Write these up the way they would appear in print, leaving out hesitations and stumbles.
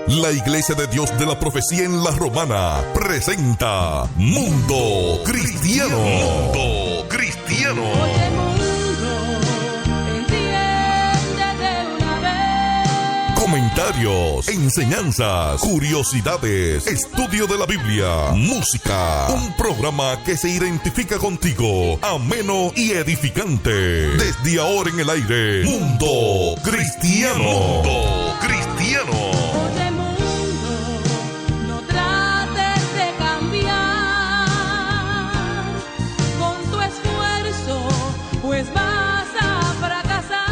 La Iglesia de Dios de la Profecía en La Romana presenta Mundo Cristiano. Mundo Cristiano. Oye, mundo, entiende de una vez. Comentarios, enseñanzas, curiosidades, estudio de la Biblia, música. Un programa que se identifica contigo, ameno y edificante. Desde ahora en el aire, Mundo Cristiano. Mundo Cristiano. Oye, mundo, no trates de cambiar con tu esfuerzo, pues vas a fracasar.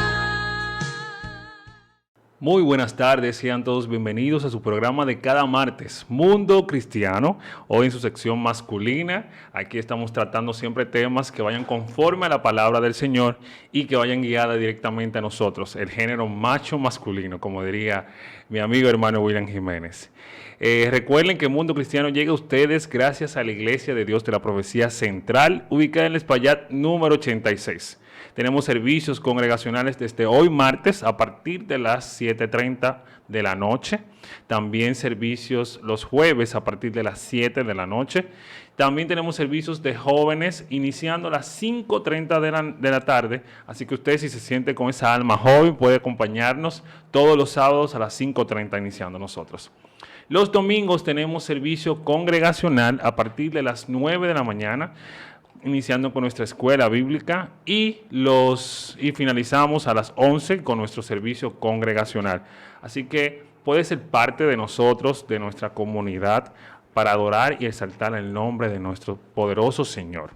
Muy buenas tardes, sean todos bienvenidos a su programa de cada martes, Mundo Cristiano, hoy en su sección masculina. Aquí estamos tratando siempre temas que vayan conforme a la palabra del Señor y que vayan guiadas directamente a nosotros, el género macho masculino, como diría mi amigo hermano William Jiménez. Recuerden que Mundo Cristiano llega a ustedes gracias a la Iglesia de Dios de la Profecía Central, ubicada en el Espaillat número 86. Tenemos servicios congregacionales desde hoy martes a partir de las 7:30 de la noche. También servicios los jueves a partir de las 7 de la noche. También tenemos servicios de jóvenes iniciando a las 5:30 de la tarde. Así que usted, si se siente con esa alma joven, puede acompañarnos todos los sábados a las 5:30 iniciando nosotros. Los domingos tenemos servicio congregacional a partir de las 9 de la mañana, iniciando con nuestra escuela bíblica y finalizamos a las 11 con nuestro servicio congregacional. Así que puede ser parte de nosotros, de nuestra comunidad, para adorar y exaltar el nombre de nuestro poderoso Señor.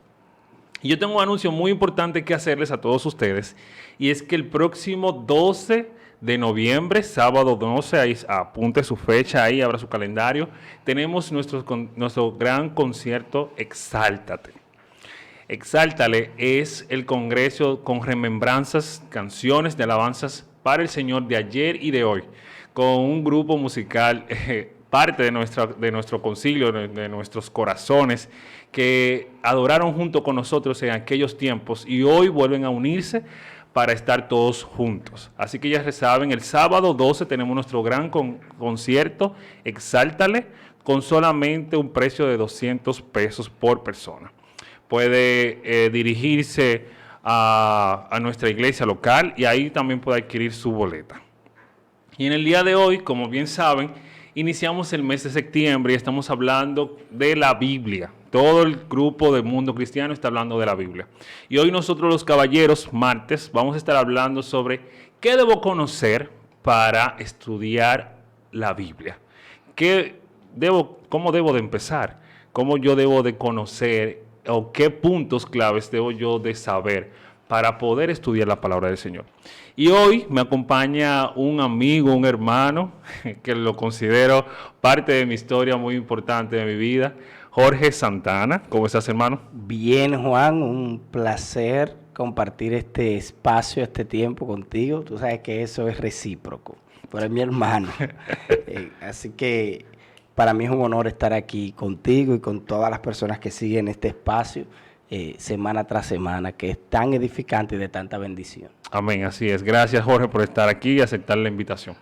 Y yo tengo un anuncio muy importante que hacerles a todos ustedes, y es que el próximo 12 de noviembre, sábado 12, ahí apunte su fecha ahí, abra su calendario, tenemos nuestro gran concierto Exáltate. Exáltale es el congreso con remembranzas, canciones de alabanzas para el Señor de ayer y de hoy, con un grupo musical, parte de nuestro concilio, de nuestros corazones, que adoraron junto con nosotros en aquellos tiempos y hoy vuelven a unirse para estar todos juntos. Así que ya saben, el sábado 12 tenemos nuestro gran concierto, Exáltale, con solamente un precio de $200 por persona. Puede dirigirse a nuestra iglesia local y ahí también puede adquirir su boleta. Y en el día de hoy, como bien saben, iniciamos el mes de septiembre y estamos hablando de la Biblia. Todo el grupo de Mundo Cristiano está hablando de la Biblia. Y hoy nosotros los caballeros, martes, vamos a estar hablando sobre qué debo conocer para estudiar la Biblia. ¿Cómo debo de empezar? ¿Cómo yo debo de conocer o qué puntos claves debo yo de saber para poder estudiar la palabra del Señor? Y hoy me acompaña un amigo, un hermano, que lo considero parte de mi historia muy importante de mi vida, Jorge Santana. ¿Cómo estás, hermano? Bien, Juan, un placer compartir este espacio, este tiempo contigo. Tú sabes que eso es recíproco, tú eres mi hermano. Así que para mí es un honor estar aquí contigo y con todas las personas que siguen este espacio semana tras semana, que es tan edificante y de tanta bendición. Amén, así es. Gracias, Jorge, por estar aquí y aceptar la invitación.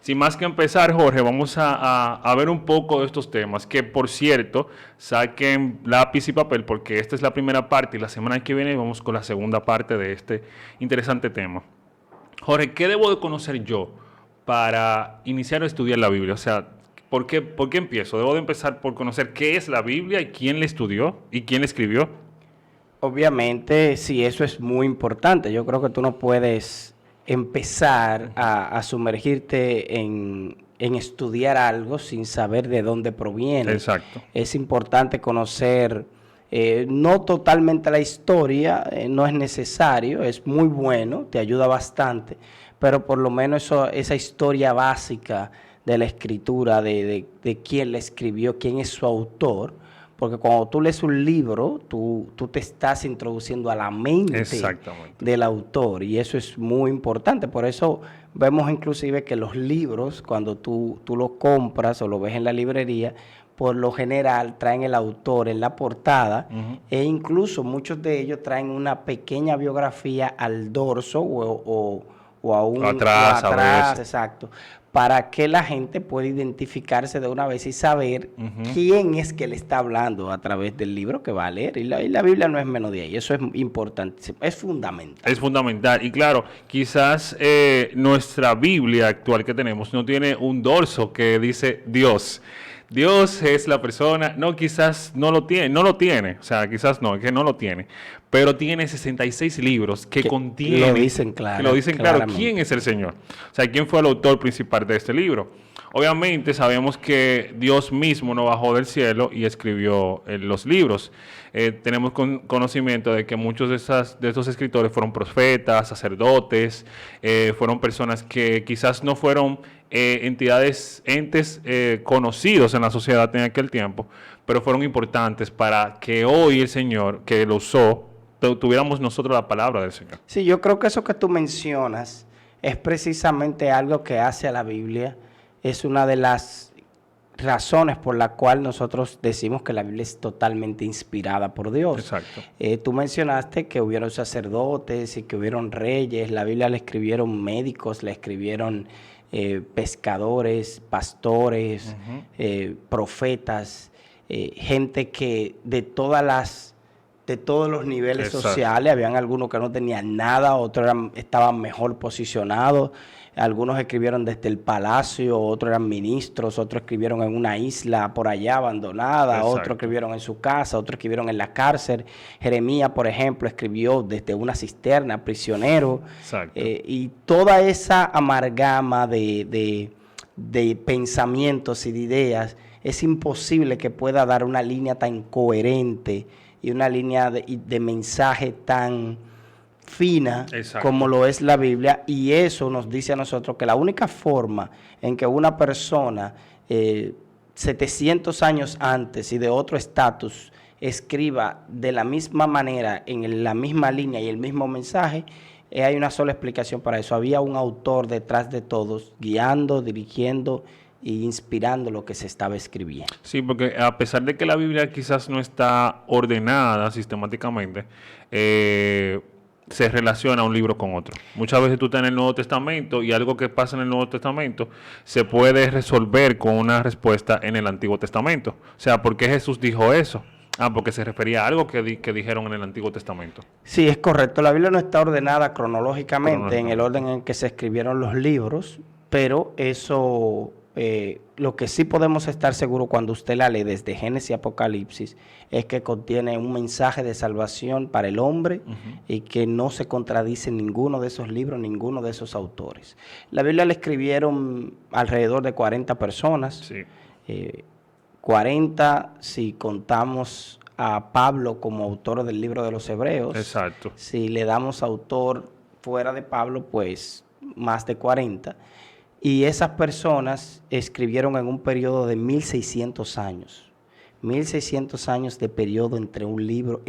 Sin más que empezar, Jorge, vamos a ver un poco de estos temas, que por cierto, saquen lápiz y papel porque esta es la primera parte y la semana que viene vamos con la segunda parte de este interesante tema. Jorge, ¿qué debo de conocer yo para iniciar a estudiar la Biblia? O sea, ¿por qué empiezo? ¿Debo de empezar por conocer qué es la Biblia y quién la estudió y quién la escribió? Obviamente, sí, eso es muy importante. Yo creo que tú no puedes empezar a sumergirte en estudiar algo sin saber de dónde proviene. Exacto. Es importante conocer, no totalmente la historia, no es necesario, es muy bueno, te ayuda bastante, pero por lo menos esa historia básica de la escritura, de quién la escribió, quién es su autor, porque cuando tú lees un libro, tú te estás introduciendo a la mente del autor y eso es muy importante. Por eso vemos inclusive que los libros, cuando tú los compras o lo ves en la librería, por lo general traen el autor en la portada e incluso muchos de ellos traen una pequeña biografía al dorso o o aún Atrás, a veces. exacto, para que la gente pueda identificarse de una vez y saber Ujú. quién es que le está hablando a través del libro que va a leer. Y la Biblia no es menos de ahí, eso es importantísimo, es fundamental. Es fundamental. Y claro, quizás nuestra Biblia actual que tenemos no tiene un dorso que dice Dios. Dios es la persona, no, quizás no lo tiene, o sea, quizás no, es que no lo tiene, pero tiene 66 libros que contienen, lo dicen que lo dicen claro, claramente. quién es el Señor, o sea, quién fue el autor principal de este libro. Obviamente sabemos que Dios mismo no bajó del cielo y escribió los libros. Tenemos conocimiento de que muchos de estos escritores fueron profetas, sacerdotes, fueron personas que quizás no fueron entes conocidos en la sociedad en aquel tiempo, pero fueron importantes para que hoy el Señor, que lo usó, tuviéramos nosotros la palabra del Señor. Sí, yo creo que eso que tú mencionas es precisamente algo que hace a la Biblia. Es una de las razones por la cual nosotros decimos que la Biblia es totalmente inspirada por Dios. Exacto. Tú mencionaste que hubieron sacerdotes y que hubieron reyes. La Biblia la escribieron médicos, la escribieron pescadores, pastores, profetas, gente que de todos los niveles Exacto. sociales. Habían algunos que no tenían nada, otros estaban mejor posicionados. Algunos escribieron desde el palacio, otros eran ministros, otros escribieron en una isla por allá abandonada, Exacto. otros escribieron en su casa, otros escribieron en la cárcel. Jeremías, por ejemplo, escribió desde una cisterna, prisionero. Exacto. Y toda esa amalgama de pensamientos y de ideas, es imposible que pueda dar una línea tan coherente y una línea de mensaje tan fina Exacto. como lo es la Biblia, y eso nos dice a nosotros que la única forma en que una persona 700 años antes y de otro estatus escriba de la misma manera, en la misma línea y el mismo mensaje, hay una sola explicación para eso. Había un autor detrás de todos, guiando, dirigiendo e inspirando lo que se estaba escribiendo. Sí, porque a pesar de que la Biblia quizás no está ordenada sistemáticamente, se relaciona un libro con otro. Muchas veces tú estás en el Nuevo Testamento y algo que pasa en el Nuevo Testamento se puede resolver con una respuesta en el Antiguo Testamento. O sea, ¿por qué Jesús dijo eso? Porque se refería a algo que dijeron en el Antiguo Testamento. Sí, es correcto. La Biblia no está ordenada cronológicamente en el orden en que se escribieron los libros, pero eso, lo que sí podemos estar seguros cuando usted la lee desde Génesis y Apocalipsis, es que contiene un mensaje de salvación para el hombre y que no se contradice en ninguno de esos libros, ninguno de esos autores. La Biblia la escribieron alrededor de 40 personas. Sí. 40 si contamos a Pablo como autor del libro de los Hebreos. Exacto. Si le damos autor fuera de Pablo, pues más de 40. Y esas personas escribieron en un periodo de 1600 años. 1600 años de periodo entre un libro,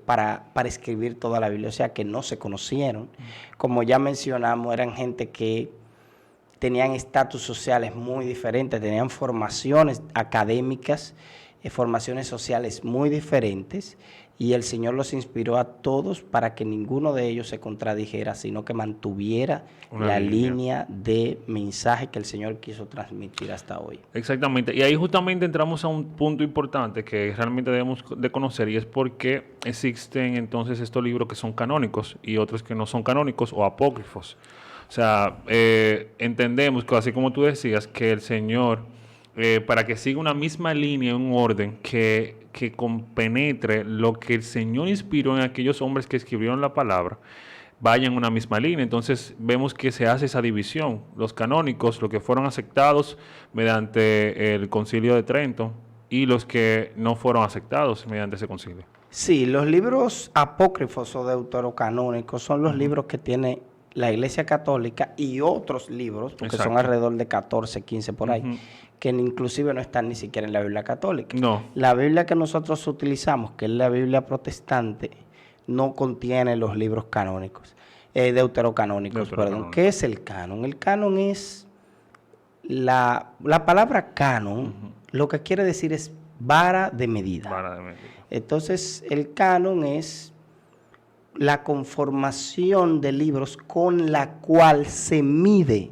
para escribir toda la Biblia. O sea que no se conocieron. Como ya mencionamos, eran gente que tenían estatus sociales muy diferentes, tenían formaciones académicas, formaciones sociales muy diferentes, y el Señor los inspiró a todos para que ninguno de ellos se contradijera, sino que mantuviera la línea de mensaje que el Señor quiso transmitir hasta hoy. Exactamente. Y ahí justamente entramos a un punto importante que realmente debemos de conocer, y es por qué existen entonces estos libros que son canónicos y otros que no son canónicos o apócrifos. O sea, entendemos que, así como tú decías, que el Señor, para que siga una misma línea, un orden, que compenetre lo que el Señor inspiró en aquellos hombres que escribieron la palabra, vayan en una misma línea. Entonces vemos que se hace esa división. Los canónicos, los que fueron aceptados mediante el Concilio de Trento, y los que no fueron aceptados mediante ese concilio. Sí, los libros apócrifos o deuterocanónicos son los libros que tiene la Iglesia Católica y otros libros, porque Exacto. son alrededor de 14, 15 por ahí, que inclusive no están ni siquiera en la Biblia Católica. No. La Biblia que nosotros utilizamos, que es la Biblia protestante, no contiene los libros canónicos, deuterocanónicos, perdón. ¿Qué es el canon? El canon es la palabra canon, lo que quiere decir es vara de medida. Vara de medida. Entonces, el canon es la conformación de libros con la cual se mide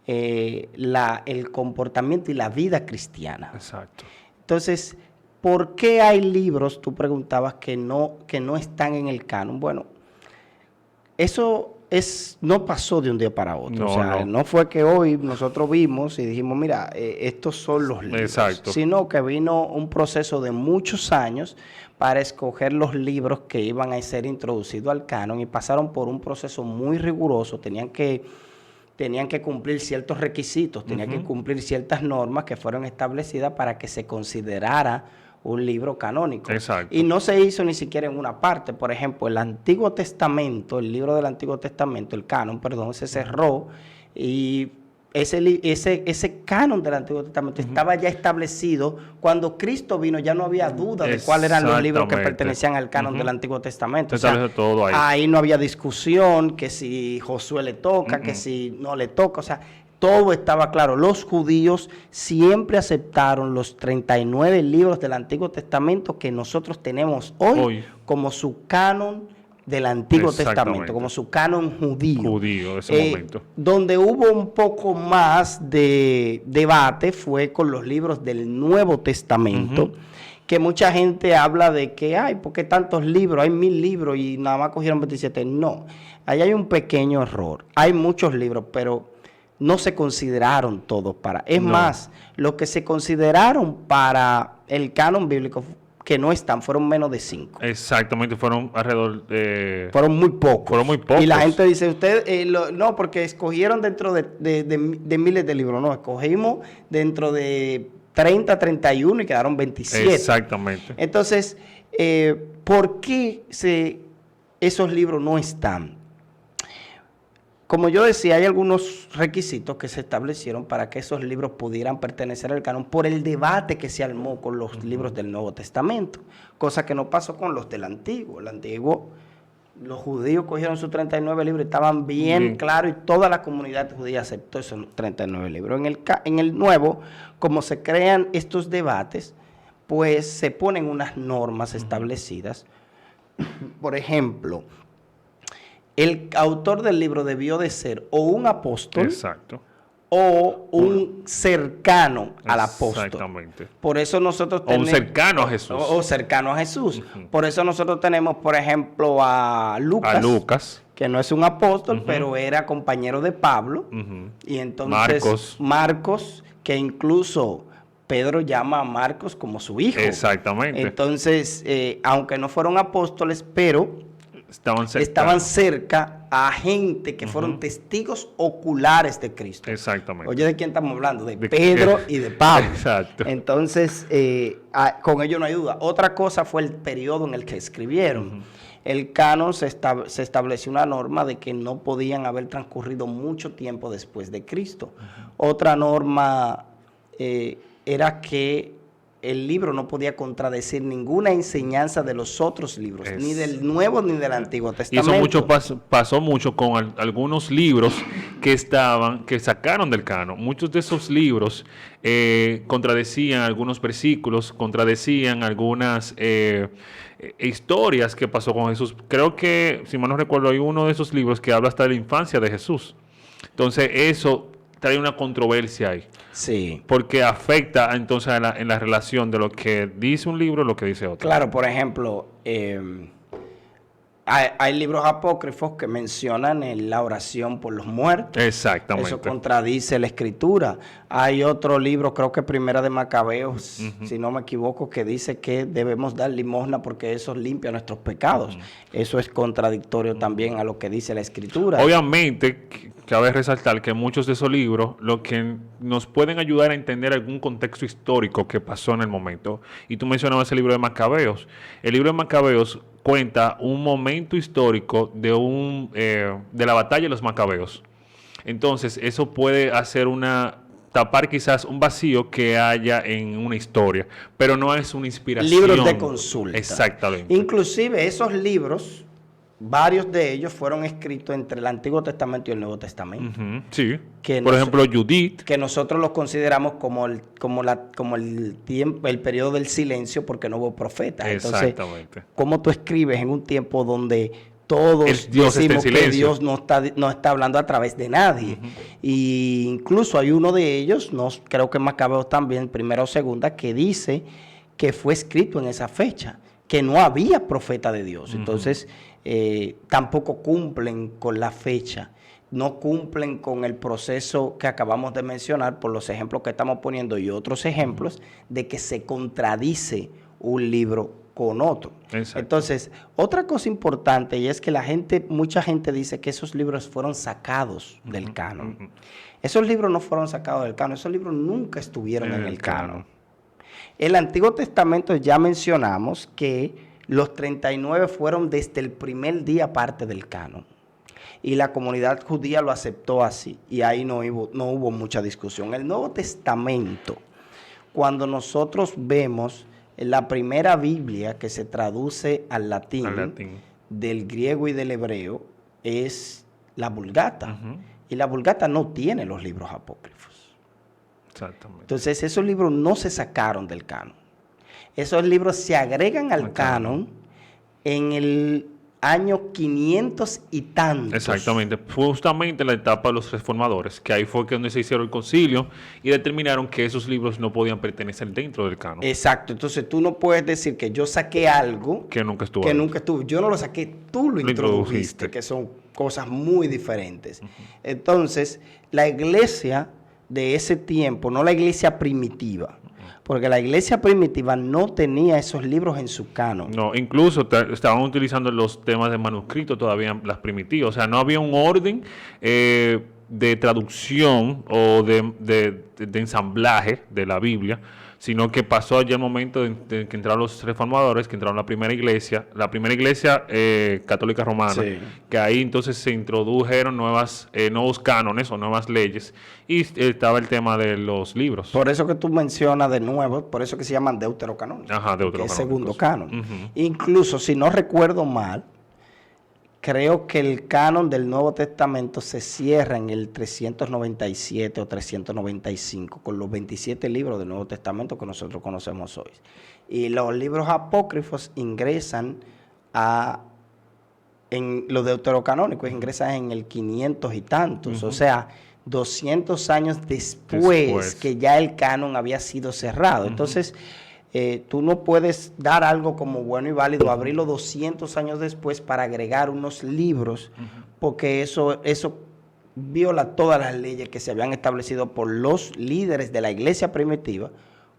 el comportamiento y la vida cristiana. Exacto. Entonces, ¿por qué hay libros, tú preguntabas, que no están en el canon? Bueno, eso no pasó de un día para otro. No, o sea, no fue que hoy nosotros vimos y dijimos, mira, estos son los libros. Exacto. Sino que vino un proceso de muchos años para escoger los libros que iban a ser introducidos al canon y pasaron por un proceso muy riguroso. Tenían que cumplir ciertos requisitos, tenían que cumplir ciertas normas que fueron establecidas para que se considerara un libro canónico. Exacto. Y no se hizo ni siquiera en una parte. Por ejemplo, el Antiguo Testamento, el libro del Antiguo Testamento, el canon, perdón, se cerró y ese canon del Antiguo Testamento estaba ya establecido. Cuando Cristo vino ya no había duda de cuáles eran los libros que pertenecían al canon del Antiguo Testamento. O sea, todo ahí no había discusión, que si Josué le toca, que si no le toca. O sea, todo estaba claro. Los judíos siempre aceptaron los 39 libros del Antiguo Testamento que nosotros tenemos hoy. Como su canon del Antiguo Testamento, como su canon judío. De ese momento. Donde hubo un poco más de debate fue con los libros del Nuevo Testamento, que mucha gente habla de que, ¿por qué tantos libros? Hay 1000 libros y nada más cogieron 27. No, ahí hay un pequeño error. Hay muchos libros, pero no se consideraron todos para... Es más, los que se consideraron para el canon bíblico que no están, fueron menos de 5. Exactamente, fueron alrededor de... Fueron muy pocos. Fueron muy pocos. Y la gente dice, no, porque escogieron dentro de miles de libros. No, escogimos dentro de 30, 31 y quedaron 27. Exactamente. Entonces, ¿por qué esos libros no están? Como yo decía, hay algunos requisitos que se establecieron para que esos libros pudieran pertenecer al canon por el debate que se armó con los libros del Nuevo Testamento, cosa que no pasó con los del Antiguo. El Antiguo, los judíos cogieron sus 39 libros y estaban bien claros y toda la comunidad judía aceptó esos 39 libros. En el Nuevo, como se crean estos debates, pues se ponen unas normas establecidas. Por ejemplo, el autor del libro debió de ser o un apóstol o un cercano al apóstol. Exactamente. Por eso nosotros tenemos... O un cercano a Jesús. O cercano a Jesús. Por eso nosotros tenemos, por ejemplo, a Lucas. Que no es un apóstol, pero era compañero de Pablo. Y entonces Marcos, que incluso Pedro llama a Marcos como su hijo. Exactamente. Entonces, aunque no fueron apóstoles, pero... Estaban cerca a gente que fueron testigos oculares de Cristo. Exactamente. Oye, ¿de quién estamos hablando? De Pedro y de Pablo. Exacto. Entonces, con ello no hay duda. Otra cosa fue el periodo en el que escribieron. El canon se estableció una norma de que no podían haber transcurrido mucho tiempo después de Cristo. Otra norma era que el libro no podía contradecir ninguna enseñanza de los otros libros, ni del Nuevo ni del Antiguo Testamento. Y eso pasó mucho con algunos libros que sacaron del canon. Muchos de esos libros contradecían algunos versículos, contradecían algunas historias que pasó con Jesús. Creo que, si mal no recuerdo, hay uno de esos libros que habla hasta de la infancia de Jesús. Entonces, eso trae una controversia ahí. Sí. Porque afecta entonces en la relación de lo que dice un libro y lo que dice otro. Claro, por ejemplo, hay libros apócrifos que mencionan la oración por los muertos. Exactamente. Eso contradice la Escritura. Hay otro libro, creo que Primera de Macabeos, si no me equivoco, que dice que debemos dar limosna porque eso limpia nuestros pecados. Eso es contradictorio también a lo que dice la Escritura. Obviamente, cabe resaltar que muchos de esos libros lo que nos pueden ayudar a entender algún contexto histórico que pasó en el momento. Y tú mencionabas el libro de Macabeos. El libro de Macabeos cuenta un momento histórico de la batalla de los Macabeos. Entonces, eso puede hacer tapar quizás un vacío que haya en una historia, pero no es una inspiración. Libros de consulta. Exactamente. Inclusive esos libros, varios de ellos fueron escritos entre el Antiguo Testamento y el Nuevo Testamento. Sí. Por ejemplo, Judith. Que nosotros los consideramos como el periodo del silencio porque no hubo profetas. Exactamente. Entonces, ¿cómo tú escribes en un tiempo donde todos Dios está en decimos que silencio. Dios no está hablando a través de nadie. Y incluso hay uno de ellos, no, creo que Macabeos también, primera o segunda, que dice que fue escrito en esa fecha, que no había profeta de Dios. Entonces, tampoco cumplen con la fecha, no cumplen con el proceso que acabamos de mencionar por los ejemplos que estamos poniendo y otros ejemplos de que se contradice un libro con otro. Exacto. Entonces, otra cosa importante y es que mucha gente dice que esos libros fueron sacados del canon. Esos libros no fueron sacados del canon, esos libros nunca estuvieron en el canon. El Antiguo Testamento ya mencionamos que los 39 fueron desde el primer día parte del canon. Y la comunidad judía lo aceptó así. Y ahí no hubo mucha discusión. El Nuevo Testamento, cuando nosotros vemos la primera Biblia que se traduce al latín, del griego y del hebreo, es la Vulgata. Y la Vulgata no tiene los libros apócrifos. Exactamente. Entonces, esos libros no se sacaron del canon. Esos libros se agregan al canon en el año 500 y tantos. Exactamente. Fue justamente la etapa de los reformadores, que ahí fue donde se hicieron el concilio y determinaron que esos libros no podían pertenecer dentro del canon. Exacto. Entonces, tú no puedes decir que yo saqué algo Que nunca estuvo que ahí. nunca estuvo. Yo no lo saqué, tú lo introdujiste, que son cosas muy diferentes. Entonces, la iglesia de ese tiempo, no la iglesia primitiva, porque la iglesia primitiva no tenía esos libros en su canon. No, incluso estaban utilizando los temas de manuscrito todavía, las primitivas. O sea, no había un orden de traducción o de ensamblaje de la Biblia, sino que pasó allá el momento de que entraron los reformadores, que entraron la primera iglesia católica romana, Sí. que ahí entonces se introdujeron nuevos cánones o nuevas leyes, y estaba el tema de los libros. Por eso que tú mencionas de nuevo, por eso que se llaman deuterocanónicos. Ajá, que es segundo deuterocanónicos. canon. Ujú. Incluso, si no recuerdo mal, creo que el canon del Nuevo Testamento se cierra en el 397 o 395, con los 27 libros del Nuevo Testamento que nosotros conocemos hoy. Y los libros apócrifos ingresan en los deuterocanónicos, ingresan en el 500 y tantos, o sea, 200 años después que ya el canon había sido cerrado. Entonces, tú no puedes dar algo como bueno y válido, abrirlo 200 años después para agregar unos libros, porque eso viola todas las leyes que se habían establecido por los líderes de la iglesia primitiva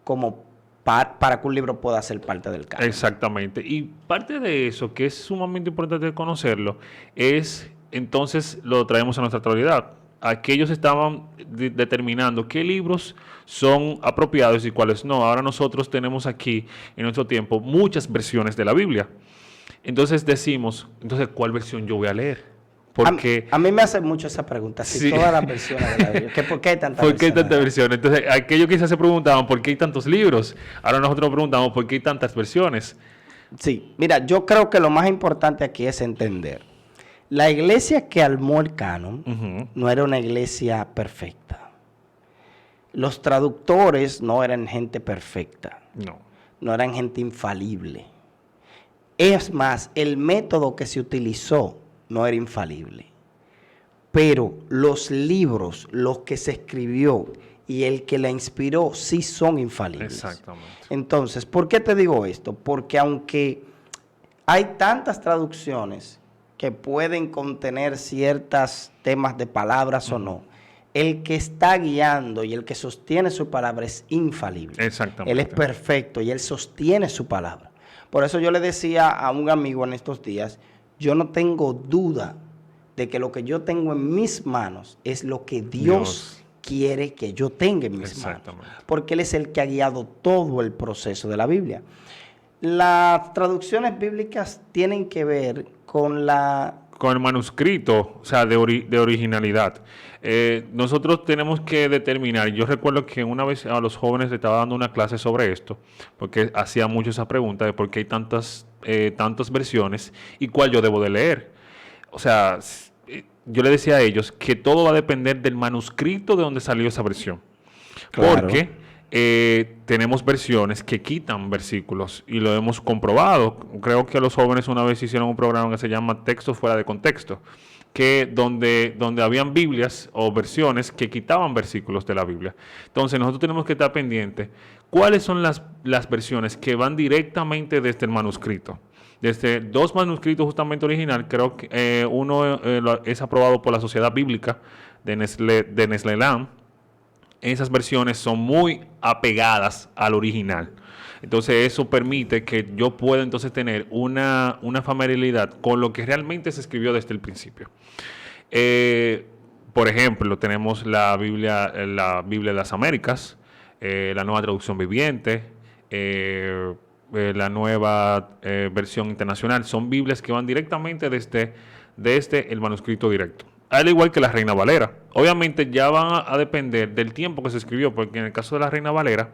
como para que un libro pueda ser parte del canon. Exactamente. Y parte de eso, que es sumamente importante conocerlo, es entonces lo traemos a nuestra actualidad. Aquellos estaban determinando qué libros son apropiados y cuáles no. Ahora nosotros tenemos aquí, en nuestro tiempo, muchas versiones de la Biblia. Entonces decimos, ¿cuál versión yo voy a leer? Porque a mí me hace mucho esa pregunta, si Sí. todas las versiones de la Biblia, ¿por qué hay tantas ¿por qué hay versiones? tantas versiones? Entonces, aquellos quizás se preguntaban, ¿por qué hay tantos libros? Ahora nosotros preguntamos, ¿por qué hay tantas versiones? Sí, mira, yo creo que lo más importante aquí es entender. La iglesia que armó el canon no era una iglesia perfecta. Los traductores no eran gente perfecta, no eran gente infalible. Es más, el método que se utilizó no era infalible. Pero los libros, los que se escribió y el que la inspiró, sí son infalibles. Exactamente. Entonces, ¿por qué te digo esto? Porque aunque hay tantas traducciones que pueden contener ciertos temas de palabras o no, el que está guiando y el que sostiene su palabra es infalible. Exactamente. Él es perfecto y él sostiene su palabra. Por eso yo le decía a un amigo en estos días, yo no tengo duda de que lo que yo tengo en mis manos es lo que Dios quiere que yo tenga en mis manos. Porque Él es el que ha guiado todo el proceso de la Biblia. Las traducciones bíblicas tienen que ver con el manuscrito, o sea, de originalidad. Nosotros tenemos que determinar, yo recuerdo que una vez a los jóvenes le estaba dando una clase sobre esto, porque hacía mucho esa pregunta de por qué hay tantas versiones y cuál yo debo de leer. O sea, yo le decía a ellos que todo va a depender del manuscrito de donde salió esa versión. Claro. Porque tenemos versiones que quitan versículos y lo hemos comprobado. Creo que los jóvenes una vez hicieron un programa que se llama Texto fuera de contexto, que donde habían Biblias o versiones que quitaban versículos de la Biblia. Entonces nosotros tenemos que estar pendientes cuáles son las versiones que van directamente desde el manuscrito. Desde dos manuscritos justamente original, creo que uno es aprobado por la Sociedad Bíblica de Nestlé-Lán. Esas versiones son muy apegadas al original. Entonces eso permite que yo pueda entonces tener una familiaridad con lo que realmente se escribió desde el principio. Por ejemplo, tenemos la Biblia de las Américas, la Nueva Traducción Viviente, la nueva versión internacional. Son Biblias que van directamente desde el manuscrito directo. Al igual que la Reina Valera. Obviamente ya van a depender del tiempo que se escribió, porque en el caso de la Reina Valera,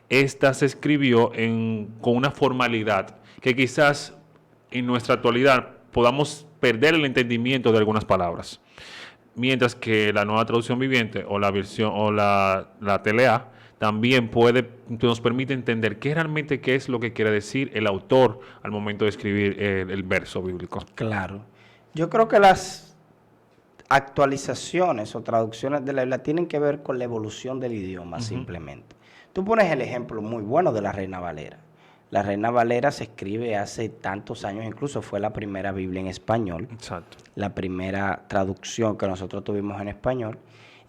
esta se escribió con una formalidad que quizás en nuestra actualidad podamos perder el entendimiento de algunas palabras. Mientras que la Nueva Traducción Viviente o la versión o la TLA también nos permite entender qué es lo que quiere decir el autor al momento de escribir el verso bíblico. Claro. Yo creo que las actualizaciones o traducciones de la Biblia tienen que ver con la evolución del idioma, simplemente. Tú pones el ejemplo muy bueno de la Reina Valera. La Reina Valera se escribe hace tantos años, incluso fue la primera Biblia en español. Exacto. La primera traducción que nosotros tuvimos en español.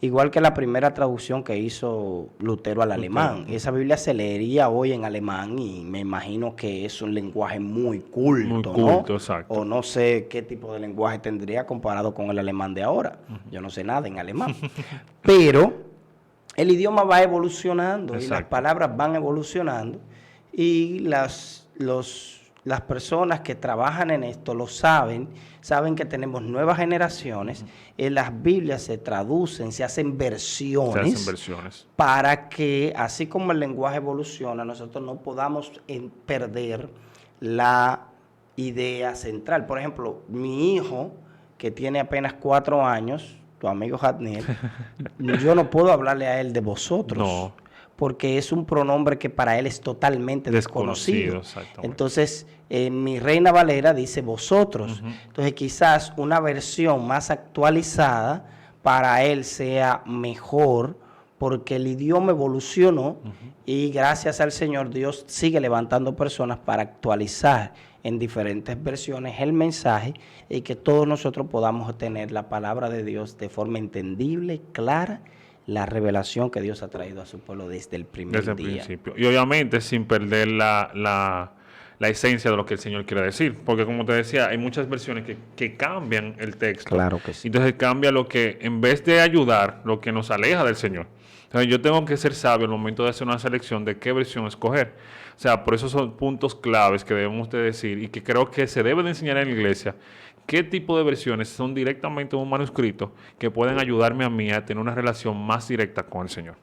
Igual que la primera traducción que hizo Lutero al alemán. Esa Biblia se leería hoy en alemán y me imagino que es un lenguaje muy culto, ¿no? Exacto. O no sé qué tipo de lenguaje tendría comparado con el alemán de ahora. Yo no sé nada en alemán. Pero el idioma va evolucionando y las palabras van evolucionando y las personas que trabajan en esto lo saben que tenemos nuevas generaciones, las Biblias se traducen, se hacen versiones para que, así como el lenguaje evoluciona, nosotros no podamos perder la idea central. Por ejemplo, mi hijo, que tiene apenas 4 años, tu amigo Jadniel, yo no puedo hablarle a él de vosotros. No. Porque es un pronombre que para él es totalmente desconocido. Entonces, mi Reina Valera dice vosotros. Entonces, quizás una versión más actualizada para él sea mejor, porque el idioma evolucionó y gracias al Señor Dios sigue levantando personas para actualizar en diferentes versiones el mensaje y que todos nosotros podamos tener la palabra de Dios de forma entendible, clara, la revelación que Dios ha traído a su pueblo desde el primer día. Desde el principio. Y obviamente sin perder la esencia de lo que el Señor quiere decir. Porque como te decía, hay muchas versiones que cambian el texto. Claro que sí. Entonces cambia lo que, en vez de ayudar, lo que nos aleja del Señor. Entonces yo tengo que ser sabio al momento de hacer una selección de qué versión escoger. O sea, por eso son puntos claves que debemos de decir y que creo que se debe de enseñar en la iglesia. ¿Qué tipo de versiones son directamente un manuscrito que pueden ayudarme a mí a tener una relación más directa con el Señor?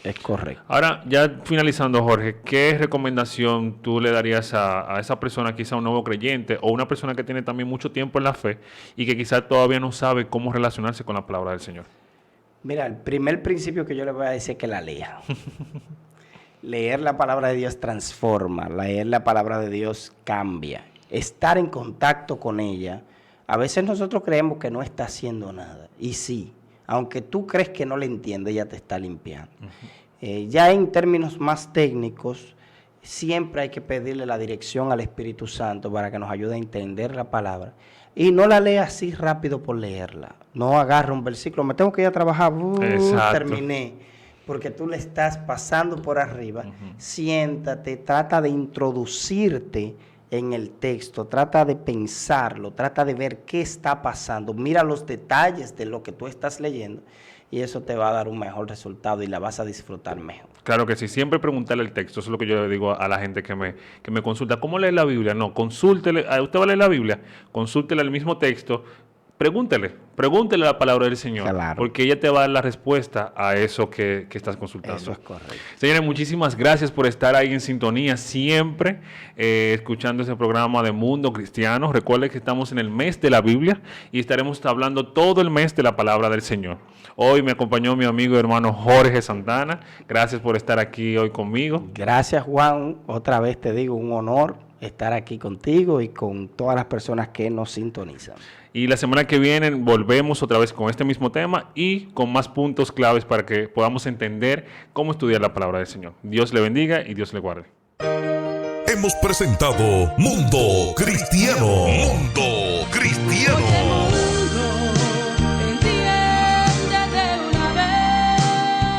Es correcto. Ahora, ya finalizando, Jorge, ¿qué recomendación tú le darías a esa persona, quizá un nuevo creyente o una persona que tiene también mucho tiempo en la fe y que quizá todavía no sabe cómo relacionarse con la palabra del Señor? Mira, el primer principio que yo le voy a decir es que la lea. Leer la palabra de Dios transforma, leer la palabra de Dios cambia. Estar en contacto con ella. A veces nosotros creemos que no está haciendo nada. Y sí, aunque tú crees que no le entiende, ella te está limpiando. Ya en términos más técnicos, siempre hay que pedirle la dirección al Espíritu Santo para que nos ayude a entender la palabra. Y no la lea así rápido por leerla. No agarra un versículo, me tengo que ir a trabajar, terminé. Porque tú le estás pasando por arriba. Siéntate, trata de introducirte en el texto, trata de pensarlo, trata de ver qué está pasando, mira los detalles de lo que tú estás leyendo y eso te va a dar un mejor resultado y la vas a disfrutar mejor. Claro que sí, siempre preguntarle el texto, eso es lo que yo le digo a la gente que me consulta, ¿cómo leer la Biblia? No, consúltele, usted va a leer la Biblia, consúltele el mismo texto, pregúntele la palabra del Señor, Claro. porque ella te va a dar la respuesta a eso que estás consultando. Eso es correcto. Señores, muchísimas gracias por estar ahí en sintonía siempre, escuchando ese programa de Mundo Cristiano. Recuerden que estamos en el mes de la Biblia y estaremos hablando todo el mes de la palabra del Señor. Hoy me acompañó mi amigo y hermano Jorge Santana. Gracias por estar aquí hoy conmigo. Gracias, Juan. Otra vez te digo, un honor estar aquí contigo y con todas las personas que nos sintonizan. Y la semana que viene volvemos otra vez con este mismo tema y con más puntos claves para que podamos entender cómo estudiar la palabra del Señor. Dios le bendiga y Dios le guarde. Hemos presentado Mundo Cristiano. Mundo Cristiano.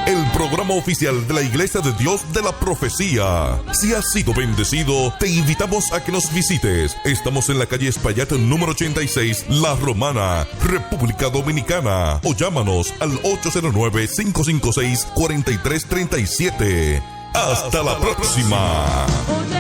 El programa oficial de la Iglesia de Dios de la Profecía. Si has sido bendecido, te invitamos a que nos visites. Estamos en la calle Espaillat número 86, La Romana, República Dominicana. O llámanos al 809-556-4337. Hasta la próxima. Oye,